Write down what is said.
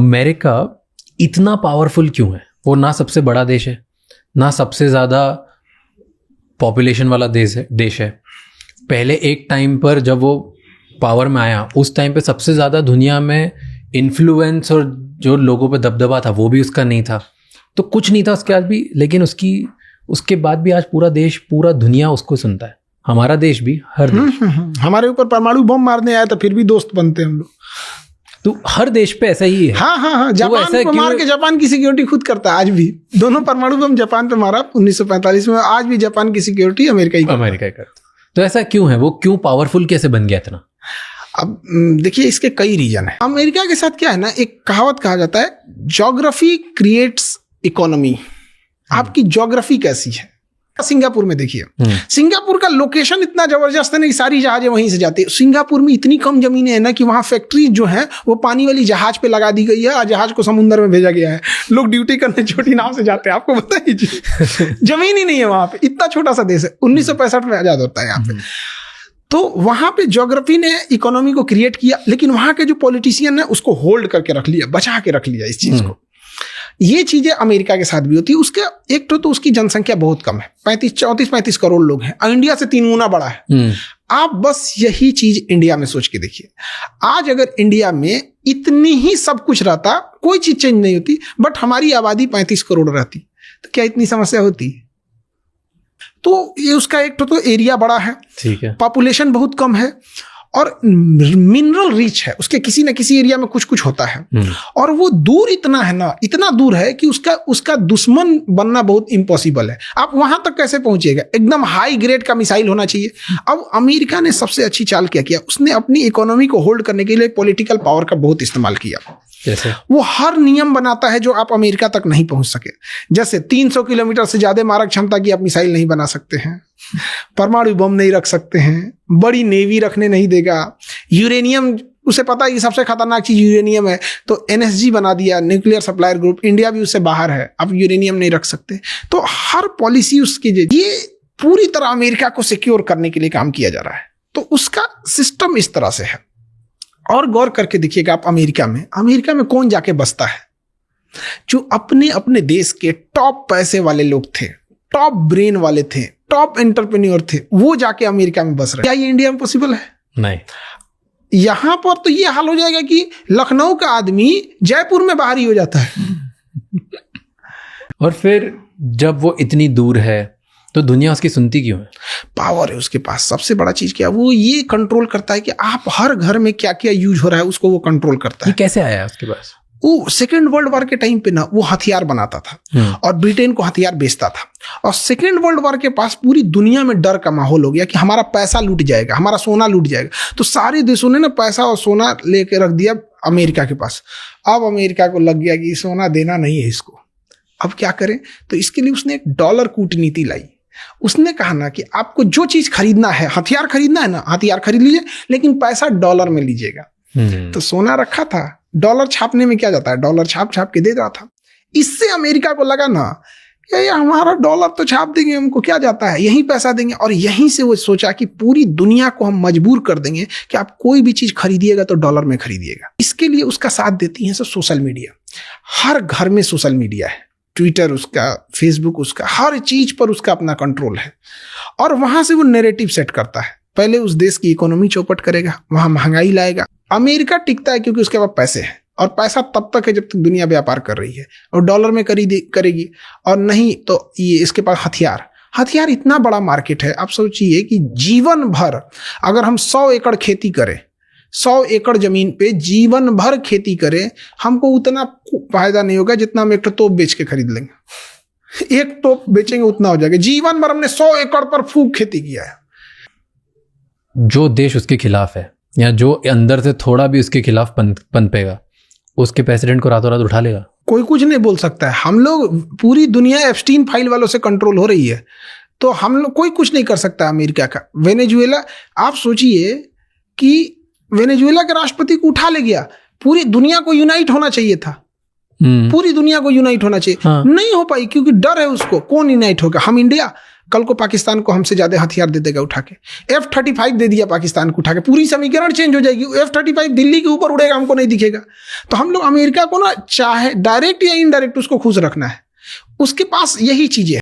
America इतना powerful क्यों है? वो ना सबसे बड़ा देश है, ना सबसे ज़्यादा पॉपुलेशन वाला देश है। पहले एक टाइम पर जब वो पावर में आया, उस टाइम पे सबसे ज़्यादा दुनिया में इन्फ्लुएंस और जो लोगों पे दबदबा था वो भी उसका नहीं था। तो कुछ नहीं था उसके बाद भी, लेकिन उसके बाद भी आज पूरा देश, पूरा दुनिया उसको सुनता है। हमारा देश भी, हर देश। हमारे ऊपर परमाणु बम मारने आया तो फिर भी दोस्त बनते हैं हम लोग। तो हर देश पे ऐसा ही है। हाँ, जापान को मार के जापान की सिक्योरिटी खुद करता है आज भी। दोनों परमाणु बम जापान पे मारा 1945 में, आज भी जापान की सिक्योरिटी अमेरिका ही करता। तो ऐसा क्यों है? वो क्यों पावरफुल कैसे बन गया इतना? अब देखिए, इसके कई रीजन है। अमेरिका के साथ क्या है ना, एक कहावत कहा जाता है, ज्योग्राफी क्रिएट्स इकोनॉमी। आपकी ज्योग्राफी कैसी है? सिंगापुर में देखिए, सिंगापुर का लोकेशन इतना जबरदस्त है ना कि सारी जहाजें वहीं से जाती है। सिंगापुर में इतनी कम जमीनें हैं ना कि वहां फैक्ट्री जो है वो पानी वाली जहाज पे लगा दी गई है और जहाज को समुद्र में भेजा गया है। लोग ड्यूटी करने छोटी नाव से जाते हैं, आपको पता ही जी। जमीन ही नहीं है वहां पे, इतना छोटा सा देश है। 1965 में आजाद होता है यहाँ पे। तो वहां पे ज्योग्राफी ने इकोनॉमी को क्रिएट किया, लेकिन वहां के जो पॉलिटिशियन है उसको होल्ड करके रख लिया, बचा के रख लिया इस चीज को। ये चीजें अमेरिका के साथ भी होती है। उसके एक तो उसकी जनसंख्या बहुत कम है, 34-35 करोड़ लोग हैं, इंडिया से 3 गुना बड़ा है। आप बस यही चीज इंडिया में सोच के देखिए, आज अगर इंडिया में इतनी ही सब कुछ रहता, कोई चीज चेंज नहीं होती, बट हमारी आबादी 35 करोड़ रहती, तो क्या इतनी समस्या होती? तो ये उसका एक तो एरिया बड़ा है, ठीक है, पॉपुलेशन बहुत कम है और मिनरल रिच है, उसके किसी न किसी एरिया में कुछ कुछ होता है। और वो दूर इतना है ना, इतना दूर है कि उसका दुश्मन बनना बहुत इम्पॉसिबल है। आप वहां तक कैसे पहुंचिएगा? एकदम हाई ग्रेड का मिसाइल होना चाहिए। अब अमेरिका ने सबसे अच्छी चाल क्या किया, उसने अपनी इकोनॉमी को होल्ड करने के लिए पॉलिटिकल पावर का बहुत इस्तेमाल किया। जैसे वो हर नियम बनाता है जो आप अमेरिका तक नहीं पहुंच सके। जैसे 300 किलोमीटर से ज्यादा मारक क्षमता की आप मिसाइल नहीं बना सकते हैं, परमाणु बम नहीं रख सकते हैं, बड़ी नेवी रखने नहीं देगा, यूरेनियम, उसे पता है कि सबसे खतरनाक चीज यूरेनियम है, तो एनएसजी बना दिया, न्यूक्लियर सप्लायर ग्रुप। इंडिया भी उससे बाहर है, आप यूरेनियम नहीं रख सकते। तो हर पॉलिसी उसकी, ये पूरी तरह अमेरिका को सिक्योर करने के लिए काम किया जा रहा है। तो उसका सिस्टम इस तरह से है। और गौर करके देखिएगा आप, अमेरिका में कौन जाके बसता है? जो अपने अपने देश के टॉप पैसे वाले लोग थे, टॉप ब्रेन वाले थे, टॉप एंटरप्रेन्योर थे, वो जाके अमेरिका में बस रहे। क्या ये इंडिया में पॉसिबल है? नहीं। यहां पर तो ये हाल हो जाएगा कि लखनऊ का आदमी जयपुर में बाहरी हो जाता है। और फिर जब वो इतनी दूर है तो दुनिया उसकी सुनती क्यों है? पावर है उसके पास। सबसे बड़ा चीज क्या है, वो ये कंट्रोल करता है कि आप हर घर में क्या क्या यूज हो रहा है, उसको वो कंट्रोल करता है। ये कैसे आया उसके पास? वो सेकेंड वर्ल्ड वॉर के टाइम पे ना वो हथियार बनाता था और ब्रिटेन को हथियार बेचता था। और सेकेंड वर्ल्ड वॉर के पास पूरी दुनिया में डर का माहौल हो गया कि हमारा पैसा लूट जाएगा, हमारा सोना लूट जाएगा। तो सारे देशों ने ना पैसा और सोना लेके रख दिया अमेरिका के पास। अब अमेरिका को लग गया कि सोना देना नहीं है इसको, अब क्या करें? तो इसके लिए उसने एक डॉलर कूटनीति लाई। उसने कहा ना कि आपको जो चीज खरीदना है, हथियार खरीदना है ना, हथियार खरीद लीजिए, लेकिन पैसा डॉलर में लीजिएगा। तो सोना रखा था, डॉलर छापने में क्या जाता है, डॉलर छाप छाप के दे रहा था। इससे अमेरिका को लगा ना, ये हमारा डॉलर तो छाप देंगे, हमको क्या जाता है, यहीं पैसा देंगे। और यहीं से वो सोचा कि पूरी दुनिया को हम मजबूर कर देंगे कि आप कोई भी चीज खरीदिएगा तो डॉलर में खरीदिएगा। इसके लिए उसका साथ देती है सब सोशल मीडिया। हर घर में सोशल मीडिया है, ट्विटर उसका, फेसबुक उसका, हर चीज पर उसका अपना कंट्रोल है। और वहां से वो नैरेटिव सेट करता है। पहले उस देश की इकोनॉमी चौपट करेगा, वहां महंगाई लाएगा। अमेरिका टिकता है क्योंकि उसके पास पैसे हैं, और पैसा तब तक है जब तक दुनिया व्यापार कर रही है, और डॉलर में करेगी। और नहीं तो ये इसके पास हथियार इतना बड़ा मार्केट है। आप सोचिए कि जीवन भर अगर हम 100 एकड़ खेती करें, 100 एकड़ जमीन पे जीवन भर खेती करें, हमको उतना फायदा नहीं होगा जितना हम एक तोप बेच के खरीद लेंगे। एक तोप बेचेंगे उतना हो जाएगा। जीवन भर हमने 100 एकड़ पर फूक खेती किया है। जो देश उसके खिलाफ है या जो अंदर से थोड़ा भी उसके खिलाफ पनपेगा, उसके प्रेसिडेंट को रातों रात उठा लेगा। कोई कुछ नहीं बोल सकता है। हम लोग, पूरी दुनिया एप्स्टीन फाइल वालों से कंट्रोल हो रही है, तो हम लोग कोई कुछ नहीं कर सकता। अमेरिका का वेनेजुएला, आप सोचिए कि वेनेजुएला के राष्ट्रपति को उठा ले गया। पूरी दुनिया को यूनाइट होना चाहिए था, पूरी दुनिया को यूनाइट होना चाहिए। नहीं हो पाई क्योंकि डर है उसको। कौन यूनाइट होगा? हम इंडिया कल को पाकिस्तान को हमसे ज्यादा हथियार दे देगा उठा के। F-35 दे दिया पाकिस्तान को उठा के, पूरी समीकरण चेंज हो जाएगी। F-35 दिल्ली के ऊपर उड़ेगा, हमको नहीं दिखेगा। तो हम लोग अमेरिका को ना चाहे डायरेक्ट या इनडायरेक्ट उसको खुश रखना है, उसके पास यही चीजें